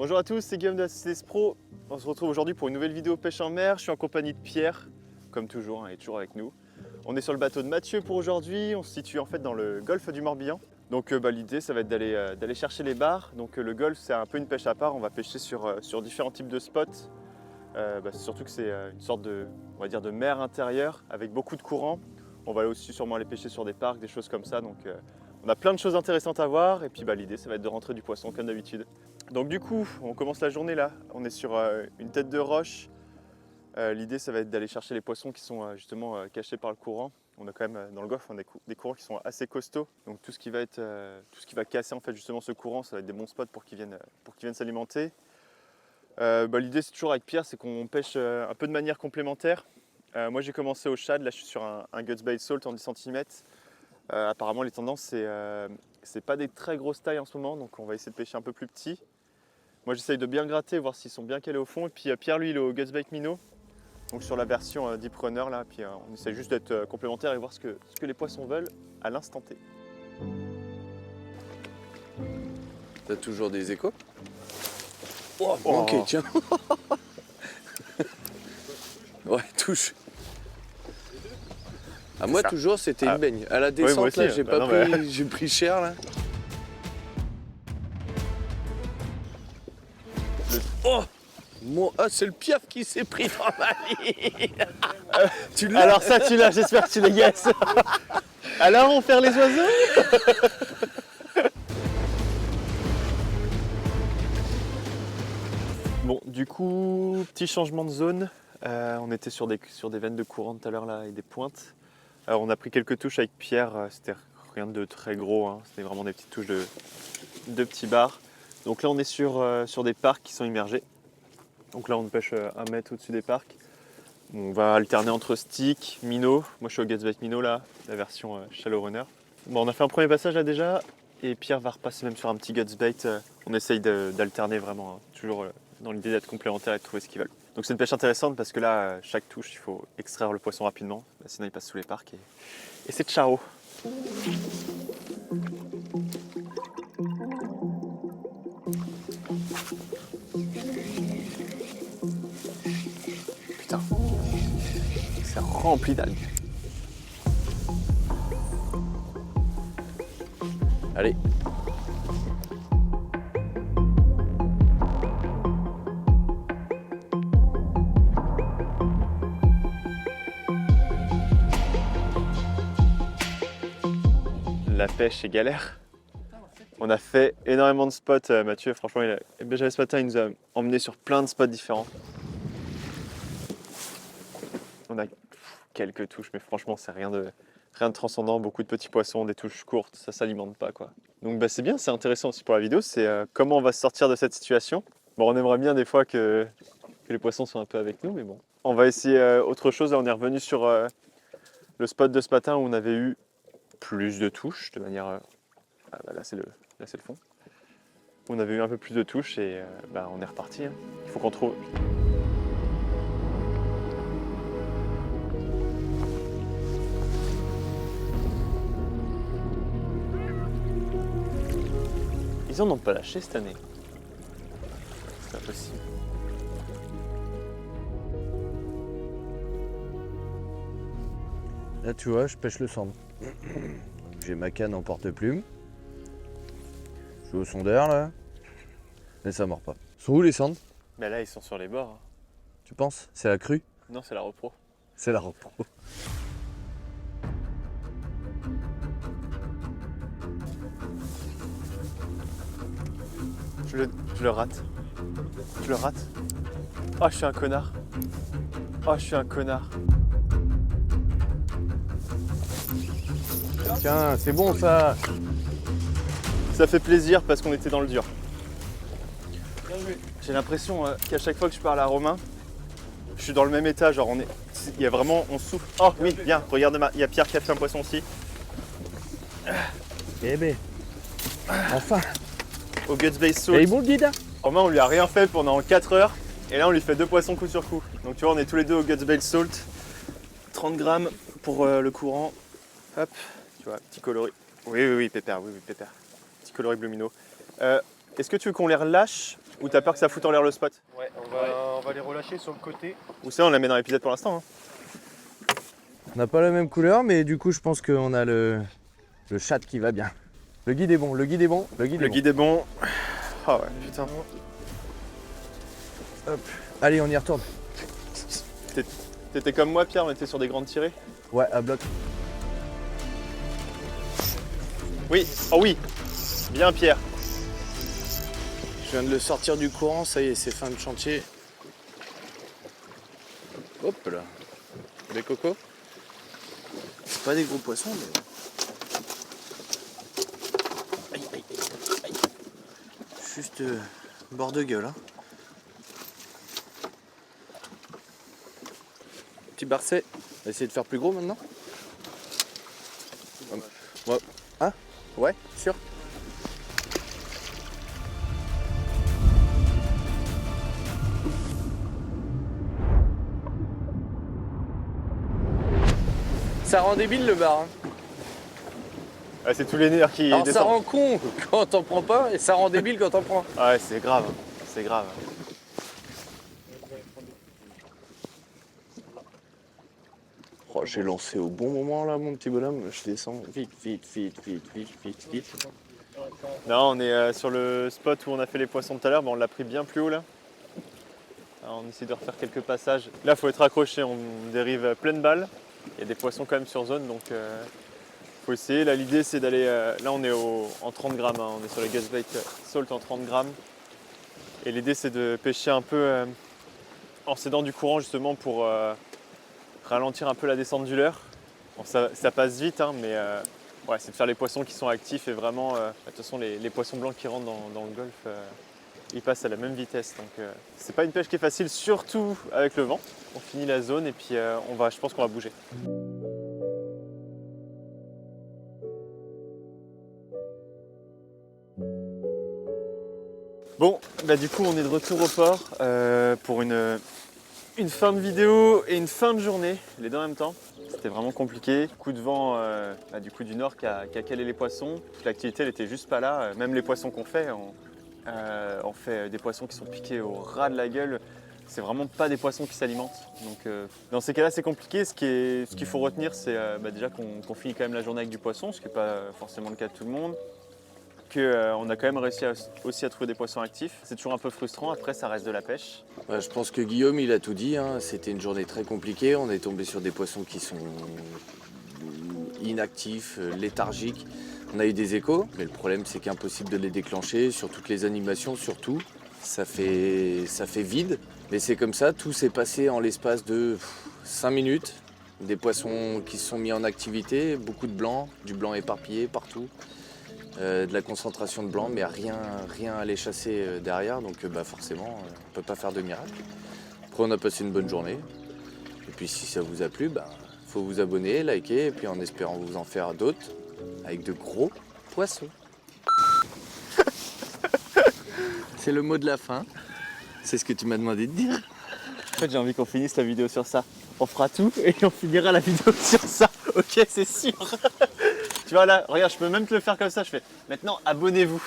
Bonjour à tous, c'est Guillaume de ACCS Pro. On se retrouve aujourd'hui pour une nouvelle vidéo pêche en mer. Je suis en compagnie de Pierre, comme toujours, il est toujours avec nous. On est sur le bateau de Mathieu pour aujourd'hui. On se situe en fait dans le golfe du Morbihan. Donc l'idée, ça va être d'aller chercher les bars. Donc le golfe, c'est un peu une pêche à part. On va pêcher sur différents types de spots. Surtout que c'est une sorte de, on va dire, de mer intérieure avec beaucoup de courants. On va aussi sûrement aller pêcher sur des parcs, des choses comme ça. Donc on a plein de choses intéressantes à voir. Et puis l'idée, ça va être de rentrer du poisson comme d'habitude. Donc du coup, on commence la journée là. On est sur une tête de roche. L'idée, ça va être d'aller chercher les poissons qui sont justement cachés par le courant. On a quand même dans le golfe des courants qui sont assez costauds. Donc tout ce qui va casser en fait justement ce courant, ça va être des bons spots pour qu'ils viennent s'alimenter. L'idée, c'est toujours avec Pierre, c'est qu'on pêche un peu de manière complémentaire. Moi, j'ai commencé au shad. Là, je suis sur un Guts Bait Salt en 10 cm. Apparemment, les tendances, c'est pas des très grosses tailles en ce moment, donc on va essayer de pêcher un peu plus petit. Moi, j'essaye de bien gratter, voir s'ils sont bien calés au fond. Et puis Pierre, lui, il est au Guts Bait Minnow, donc sur la version Deep Runner là. Puis on essaye juste d'être complémentaire et voir ce que les poissons veulent à l'instant T. T'as toujours des échos? Oh, Ok, tiens. Ouais, touche. À moi, toujours, c'était une baigne. À la descente, moi aussi, là, j'ai bah pas non, pris, j'ai pris cher, là. Oh ah, c'est le piaf qui s'est pris dans ma ligne. Tu l'as? Alors ça, tu l'as, j'espère que tu les guesses. Alors, on fait les oiseaux. Bon, du coup, petit changement de zone. On était sur des veines de courant tout à l'heure là et des pointes. On a pris quelques touches avec Pierre, c'était rien de très gros, hein. C'était vraiment des petites touches de petits bars. Donc là, on est sur des parcs qui sont immergés. Donc là, on pêche 1 mètre au-dessus des parcs. On va alterner entre stick, minnow. Moi, je suis au Guts Bait Minnow là, la version Shallow Runner. Bon, on a fait un premier passage là déjà, et Pierre va repasser même sur un petit Guts Bait. On essaye d'alterner vraiment, hein, toujours dans l'idée d'être complémentaire et de trouver ce qu'ils veulent. Donc c'est une pêche intéressante parce que là, chaque touche, il faut extraire le poisson rapidement, sinon il passe sous les parcs et c'est ciao. Putain, c'est rempli d'algues. Allez. La pêche est galère. On a fait énormément de spots, Mathieu, franchement, déjà ce matin, il nous a emmenés sur plein de spots différents. On a quelques touches, mais franchement, c'est rien de transcendant, beaucoup de petits poissons, des touches courtes, ça s'alimente pas quoi. Donc c'est bien, c'est intéressant aussi pour la vidéo, c'est comment on va se sortir de cette situation. Bon, on aimerait bien des fois que les poissons soient un peu avec nous, mais bon. On va essayer autre chose, là on est revenu sur le spot de ce matin où on avait eu plus de touches, de manière... là c'est le fond. On avait eu un peu plus de touches et on est reparti, hein. Il faut qu'on trouve... Ils en ont pas lâché cette année. C'est pas possible. Là, tu vois, je pêche le sand. J'ai ma canne en porte-plume. Je suis au sondeur, là. Mais ça mord pas. Ils sont où les sands? Mais là ils sont sur les bords. Tu penses? C'est la crue? Non, c'est la repro. C'est la repro. Je le rate. Je le rate. Oh, je suis un connard. Oh, je suis un connard. Tiens, c'est bon ça. Ça fait plaisir parce qu'on était dans le dur. J'ai l'impression qu'à chaque fois que je parle à Romain, je suis dans le même état. Genre, il y a vraiment, on souffle. Oh oui, viens, regarde, il y a Pierre qui a fait un poisson aussi. Eh ben. Enfin. Au Guts Bait Salt. Et bon le guide. Romain, on lui a rien fait pendant 4 heures. Et là, on lui fait 2 poissons coup sur coup. Donc tu vois, on est tous les deux au Guts Bait Salt. 30 grammes pour le courant. Hop, tu vois, petit coloris. Oui, pépère, oui, pépère. Petit coloris bleu minot. Est-ce que tu veux qu'on les relâche Ou t'as peur que ça foute en l'air le spot? Ouais, on va les relâcher sur le côté. Ou ça, on la met dans l'épisode pour l'instant. Hein. On n'a pas la même couleur, mais du coup, je pense qu'on a le chat qui va bien. Le guide est bon, le guide est bon, le guide est Le bon. guide est bon. Ah ouais, putain. Hop. Allez, on y retourne. T'étais comme moi, Pierre, on était sur des grandes tirées. Ouais, à bloc. Oui, oh oui. Bien, Pierre. Je viens de le sortir du courant, ça y est, c'est fin de chantier. Hop là. Des cocos. C'est pas des gros poissons, mais... Aïe, aïe, aïe, aïe. Juste bord de gueule. Hein. Petit barcet. On va essayer de faire plus gros maintenant. Ouais. Hein? Ouais, sûr. Ça rend débile le bar. Hein. Ah, c'est tous les nerfs qui Alors ça descendent. rend con quand t'en prends pas et ça rend débile quand t'en prends. Ah ouais, c'est grave. C'est grave. Oh, j'ai lancé au bon moment là mon petit bonhomme, je descends vite, vite, vite, vite, vite, vite, vite. Non, on est sur le spot où on a fait les poissons tout à l'heure, mais on l'a pris bien plus haut là. Alors, on essaie de refaire quelques passages. Là, faut être accroché, on dérive pleine balle. Il y a des poissons quand même sur zone, donc faut essayer. Là, l'idée c'est d'aller. Là, on est en 30 grammes, hein. On est sur les Gasbait Salt en 30 grammes. Et l'idée c'est de pêcher un peu en s'aidant du courant justement pour ralentir un peu la descente du leurre. Bon, ça passe vite, hein, mais ouais, c'est de faire les poissons qui sont actifs et vraiment. De toute façon, les poissons blancs qui rentrent dans le golfe, ils passent à la même vitesse. Donc, c'est pas une pêche qui est facile, surtout avec le vent. On finit la zone et puis je pense qu'on va bouger. Bon, bah du coup on est de retour au port pour une fin de vidéo et une fin de journée, les deux en même temps. C'était vraiment compliqué. Coup de vent du coup du nord qui a calé les poissons. Toute l'activité elle était juste pas là. Même les poissons qu'on fait, on fait des poissons qui sont piqués au ras de la gueule. C'est vraiment pas des poissons qui s'alimentent. Donc dans ces cas-là c'est compliqué. Ce qu'il faut retenir c'est déjà qu'on finit quand même la journée avec du poisson, ce qui n'est pas forcément le cas de tout le monde. On a quand même réussi aussi à trouver des poissons actifs. C'est toujours un peu frustrant, après ça reste de la pêche. Ouais, je pense que Guillaume il a tout dit, hein. C'était une journée très compliquée, on est tombé sur des poissons qui sont inactifs, léthargiques. On a eu des échos, mais le problème c'est qu'impossible de les déclencher, sur toutes les animations surtout. Ça fait vide, mais c'est comme ça, tout s'est passé en l'espace de 5 minutes. Des poissons qui se sont mis en activité, beaucoup de blanc, du blanc éparpillé partout. De la concentration de blanc, mais rien à les chasser derrière, donc forcément, on ne peut pas faire de miracle. Après, on a passé une bonne journée. Et puis, si ça vous a plu, faut vous abonner, liker, et puis en espérant vous en faire d'autres, avec de gros poissons. C'est le mot de la fin. C'est ce que tu m'as demandé de dire. En fait, j'ai envie qu'on finisse la vidéo sur ça. On fera tout et on finira la vidéo sur ça. Ok, c'est sûr. Tu vois là, regarde, je peux même te le faire comme ça. Je fais maintenant abonnez-vous.